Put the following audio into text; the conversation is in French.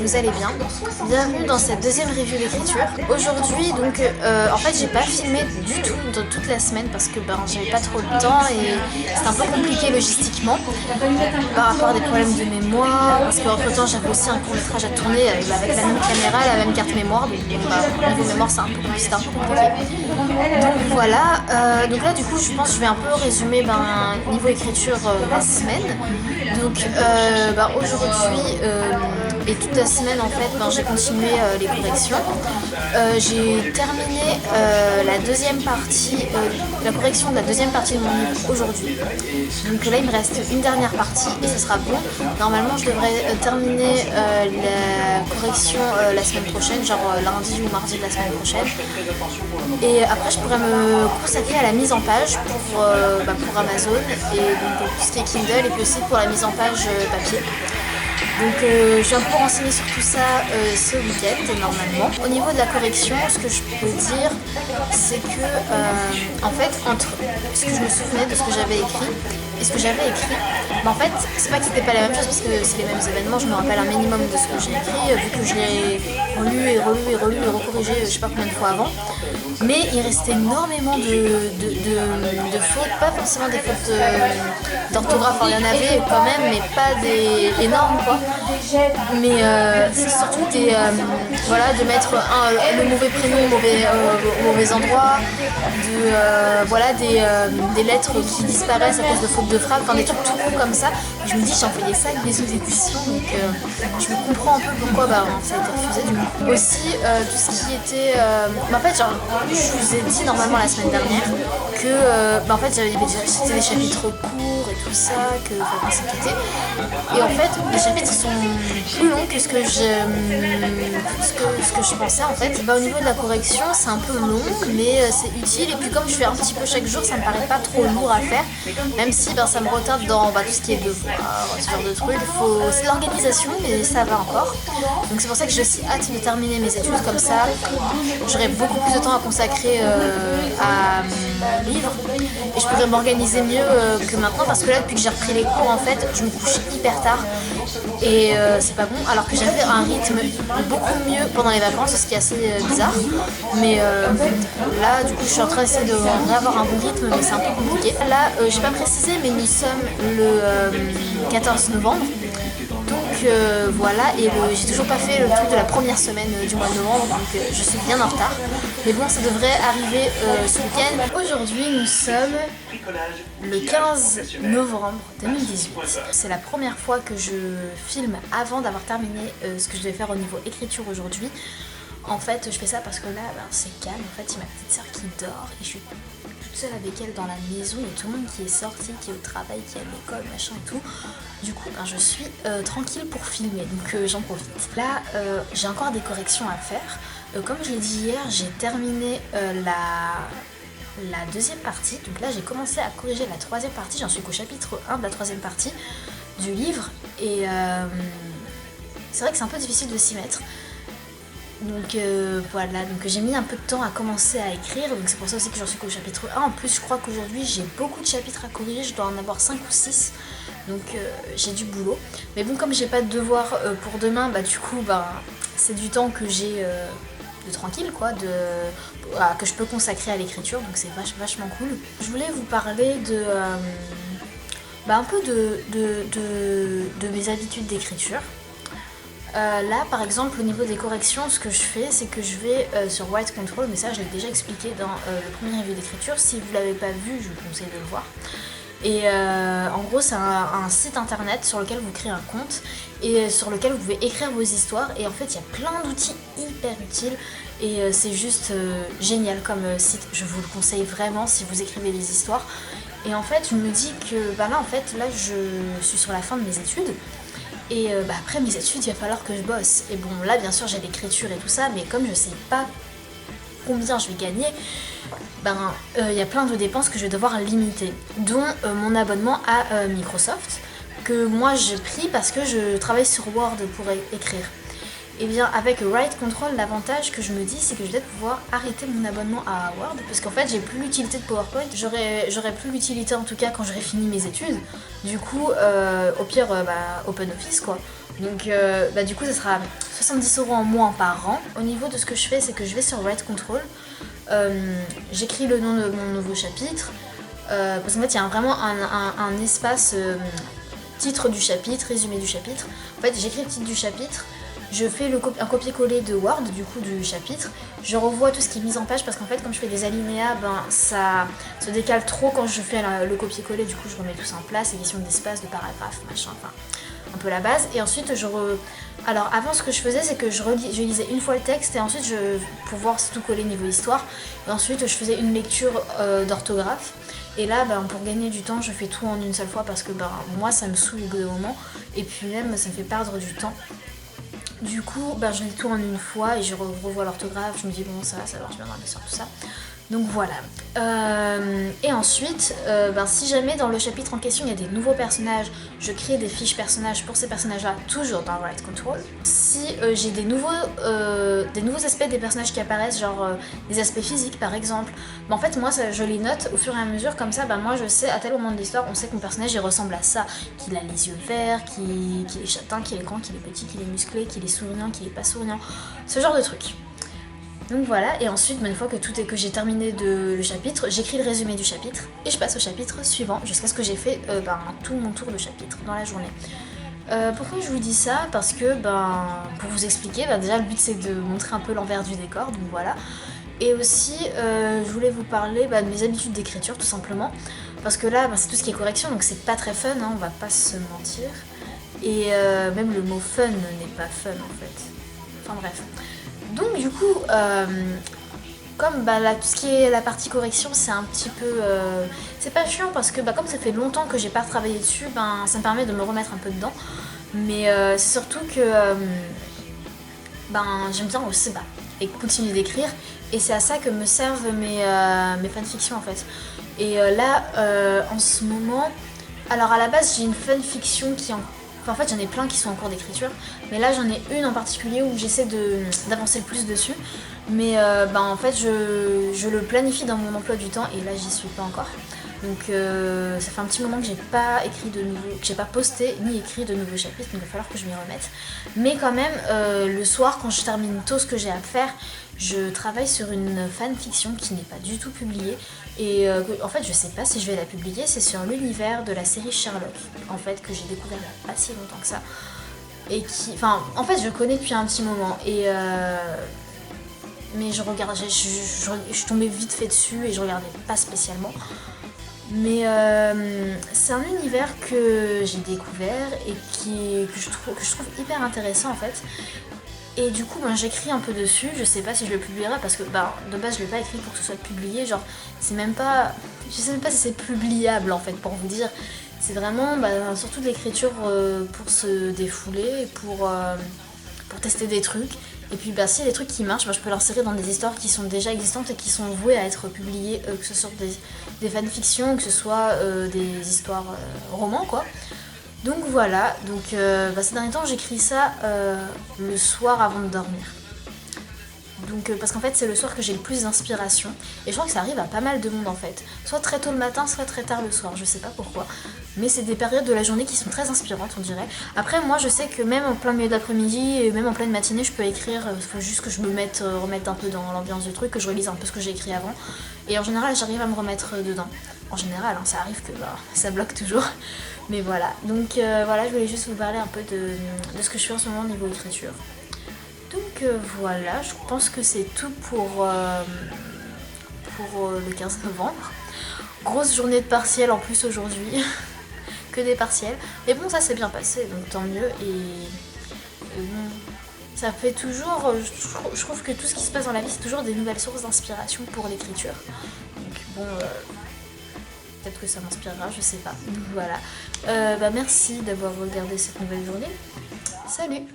vous allez bien. Bienvenue dans cette deuxième review d'écriture. Aujourd'hui, donc, en fait, j'ai pas filmé du tout dans toute la semaine parce que j'avais pas trop le temps et c'était un peu compliqué logistiquement par rapport à des problèmes de mémoire. Parce qu'entre temps, j'avais aussi un court-métrage à tourner avec la même caméra, la même carte mémoire. Donc, niveau mémoire, c'était un peu compliqué. Donc voilà. Donc là, du coup, je pense que je vais un peu résumer niveau écriture la semaine. Donc aujourd'hui et toute la semaine en fait j'ai continué les corrections. J'ai terminé la deuxième partie, la correction de la deuxième partie de mon livre aujourd'hui. Donc là il me reste une dernière partie et ce sera bon. Normalement je devrais terminer la correction la semaine prochaine, genre lundi ou mardi de la semaine prochaine. Et après je pourrais me consacrer à la mise en page pour Amazon et donc pour tout ce qui est Kindle et puis aussi pour la mise en page papier. Donc je vais un peu renseigner sur tout ça ce week-end normalement. Au niveau de la correction, ce que je peux dire, c'est que en fait entre ce que je me souvenais de ce que j'avais écrit et ce que j'avais écrit, en fait c'est pas que c'était pas la même chose parce que c'est les mêmes événements, je me rappelle un minimum de ce que j'ai écrit vu que je l'ai relu et recorrigé je sais pas combien de fois avant. Mais il restait énormément de fautes, pas forcément des fautes d'orthographe, il y en avait quand même, mais pas des énormes quoi. Mais c'est surtout de mettre le mauvais prénom au mauvais endroit, des lettres qui disparaissent à cause de fautes de frappe, des trucs tout courts comme ça. Et je me dis, j'ai envoyé ça avec des sous-éditions, donc je me comprends un peu pourquoi ça a été refusé du coup. Aussi, tout ce qui était... en fait, je vous ai dit normalement la semaine dernière que en fait c'était des chapitres courts et tout ça, que faut pas s'inquiéter. Et en fait, les chapitres sont plus longs que ce que je pensais en fait. Au niveau de la correction, c'est un peu long, mais c'est utile. Et puis comme je fais un petit peu chaque jour, ça me paraît pas trop lourd à faire, même si ça me retarde dans tout ce qui est devoir, ce genre de trucs. C'est l'organisation, mais ça va encore. Donc c'est pour ça que j'ai aussi hâte de terminer mes études, comme ça j'aurai beaucoup plus de temps à consacrer à mon livre et je pourrais m'organiser mieux que maintenant, parce que là depuis que j'ai repris les cours en fait je me couche hyper tard et c'est pas bon, alors que j'avais un rythme beaucoup mieux pendant les vacances, ce qui est assez bizarre, mais là du coup je suis en train d'essayer de réavoir un bon rythme, mais c'est un peu compliqué. Là j'ai pas précisé, mais nous sommes le 14 novembre. Donc voilà, et j'ai toujours pas fait le truc de la première semaine du mois de novembre, donc je suis bien en retard. Mais bon, ça devrait arriver ce week-end. Aujourd'hui, nous sommes le 15 novembre 2018. C'est la première fois que je filme avant d'avoir terminé ce que je devais faire au niveau écriture aujourd'hui. En fait, je fais ça parce que là, c'est calme. En fait, il y a ma petite sœur qui dort et je suis toute seule avec elle dans la maison. Il y a tout le monde qui est sorti, qui est au travail, qui est à l'école, machin et tout. Du coup, je suis tranquille pour filmer, donc j'en profite. Là, j'ai encore des corrections à faire. Comme je l'ai dit hier, j'ai terminé la deuxième partie. Donc là, j'ai commencé à corriger la troisième partie. J'en suis qu'au chapitre 1 de la troisième partie du livre. Et c'est vrai que c'est un peu difficile de s'y mettre. Donc voilà, donc j'ai mis un peu de temps à commencer à écrire, donc c'est pour ça aussi que j'en suis qu'au chapitre 1. En plus je crois qu'aujourd'hui j'ai beaucoup de chapitres à corriger, je dois en avoir 5 ou 6, donc j'ai du boulot. Mais bon, comme j'ai pas de devoir pour demain, du coup c'est du temps que j'ai de tranquille quoi, que je peux consacrer à l'écriture, donc c'est vachement cool. Je voulais vous parler de un peu de mes habitudes d'écriture. Là par exemple au niveau des corrections, ce que je fais c'est que je vais sur Write Control, mais ça je l'ai déjà expliqué dans le premier review d'écriture. Si vous l'avez pas vu, je vous conseille de le voir. Et en gros c'est un site internet sur lequel vous créez un compte et sur lequel vous pouvez écrire vos histoires, et en fait il y a plein d'outils hyper utiles et c'est juste génial comme site. Je vous le conseille vraiment si vous écrivez des histoires. Et en fait je me dis que là je suis sur la fin de mes études. Et après mes études, il va falloir que je bosse. Et bon, là bien sûr j'ai l'écriture et tout ça, mais comme je sais pas combien je vais gagner, y a plein de dépenses que je vais devoir limiter, dont mon abonnement à Microsoft, que moi j'ai pris parce que je travaille sur Word pour écrire. Et bien avec Write Control, l'avantage que je me dis, c'est que je vais peut-être pouvoir arrêter mon abonnement à Word, parce qu'en fait j'ai plus l'utilité de PowerPoint, j'aurai plus l'utilité en tout cas quand j'aurai fini mes études. Du coup au pire OpenOffice quoi. Donc du coup ça sera 70 € en moins par an. Au niveau de ce que je fais, c'est que je vais sur Write Control, j'écris le nom de mon nouveau chapitre, parce qu'en fait il y a vraiment un espace titre du chapitre, résumé du chapitre. En fait j'écris le titre du chapitre, je fais un copier-coller de Word du coup du chapitre, je revois tout ce qui est mis en page parce qu'en fait comme je fais des alinéas, ça se décale trop quand je fais le copier-coller, du coup je remets tout ça en place, édition d'espace, de paragraphes, machin, enfin un peu la base. Et ensuite alors avant ce que je faisais c'est que je lisais une fois le texte et ensuite pour voir si tout collait niveau histoire, et ensuite je faisais une lecture d'orthographe. Et là, pour gagner du temps, je fais tout en une seule fois parce que moi ça me saoule au bout d'un moment et puis même ça me fait perdre du temps. Du coup, je lis tout en une fois et je revois l'orthographe, je me dis bon ça marche bien dans l'histoire, tout ça. Donc voilà. Et ensuite, si jamais dans le chapitre en question il y a des nouveaux personnages, je crée des fiches personnages pour ces personnages-là, toujours dans Write Control. Si j'ai des nouveaux aspects des personnages qui apparaissent, genre des aspects physiques par exemple, en fait moi je les note au fur et à mesure, comme ça moi je sais à tel moment de l'histoire, on sait que mon personnage il ressemble à ça, qu'il a les yeux verts, qu'il est châtain, qu'il est grand, qu'il est petit, qu'il est musclé, qu'il est souriant, qu'il est pas souriant, ce genre de trucs. Donc voilà, et ensuite, une fois que j'ai terminé le chapitre, j'écris le résumé du chapitre et je passe au chapitre suivant jusqu'à ce que j'ai fait tout mon tour de chapitre dans la journée. Pourquoi je vous dis ça? Parce que pour vous expliquer, déjà le but c'est de montrer un peu l'envers du décor, donc voilà. Et aussi, je voulais vous parler de mes habitudes d'écriture tout simplement, parce que là c'est tout ce qui est correction, donc c'est pas très fun, on va pas se mentir. Et même le mot fun n'est pas fun en fait. Enfin bref. Donc du coup, comme tout ce qui est la partie correction, c'est un petit peu... c'est pas chiant parce que comme ça fait longtemps que j'ai pas travaillé dessus, ça me permet de me remettre un peu dedans. Mais c'est surtout que j'aime bien aussi et continuer d'écrire. Et c'est à ça que me servent mes fanfictions en fait. Et là, en ce moment... Alors à la base, j'ai une fanfiction qui en fait j'en ai plein qui sont en cours d'écriture, mais là j'en ai une en particulier où j'essaie d'avancer le plus dessus, mais en fait je le planifie dans mon emploi du temps et là j'y suis pas encore. Donc ça fait un petit moment que j'ai pas posté ni écrit de nouveaux chapitres, donc il va falloir que je m'y remette. Mais quand même le soir quand je termine tout ce que j'ai à faire, je travaille sur une fanfiction qui n'est pas du tout publiée et en fait je sais pas si je vais la publier. C'est sur l'univers de la série Sherlock en fait, que j'ai découvert il y a pas si longtemps que ça et en fait je connais depuis un petit moment et mais je suis tombée vite fait dessus et je regardais pas spécialement. Mais c'est un univers que j'ai découvert et que je trouve hyper intéressant en fait. Et du coup j'écris un peu dessus, je sais pas si je le publierai parce que de base je l'ai pas écrit pour que ce soit publié, genre je sais même pas si c'est publiable en fait, pour vous dire. C'est vraiment surtout de l'écriture pour se défouler, pour tester des trucs. Et puis s'il y a des trucs qui marchent, je peux l'insérer dans des histoires qui sont déjà existantes et qui sont vouées à être publiées, que ce soit des fanfictions, que ce soit des histoires romans quoi. Donc voilà, ces derniers temps j'écris ça le soir avant de dormir. Donc parce qu'en fait c'est le soir que j'ai le plus d'inspiration et je crois que ça arrive à pas mal de monde en fait. Soit très tôt le matin, soit très tard le soir, je sais pas pourquoi. Mais c'est des périodes de la journée qui sont très inspirantes on dirait. Après moi je sais que même en plein milieu d'après-midi et même en pleine matinée je peux écrire, il faut juste que je me remette un peu dans l'ambiance du truc, que je relise un peu ce que j'ai écrit avant. Et en général j'arrive à me remettre dedans. En général ça arrive que ça bloque toujours. Mais voilà, donc voilà, je voulais juste vous parler un peu de ce que je fais en ce moment au niveau écriture. Donc voilà, je pense que c'est tout pour le 15 novembre. Grosse journée de partiel en plus aujourd'hui, que des partiels. Mais bon, ça s'est bien passé, donc tant mieux. Et bon, ça fait toujours... Je trouve que tout ce qui se passe dans la vie, c'est toujours des nouvelles sources d'inspiration pour l'écriture. Donc bon... peut-être que ça m'inspirera, je sais pas. Donc voilà. Merci d'avoir regardé cette nouvelle journée. Salut!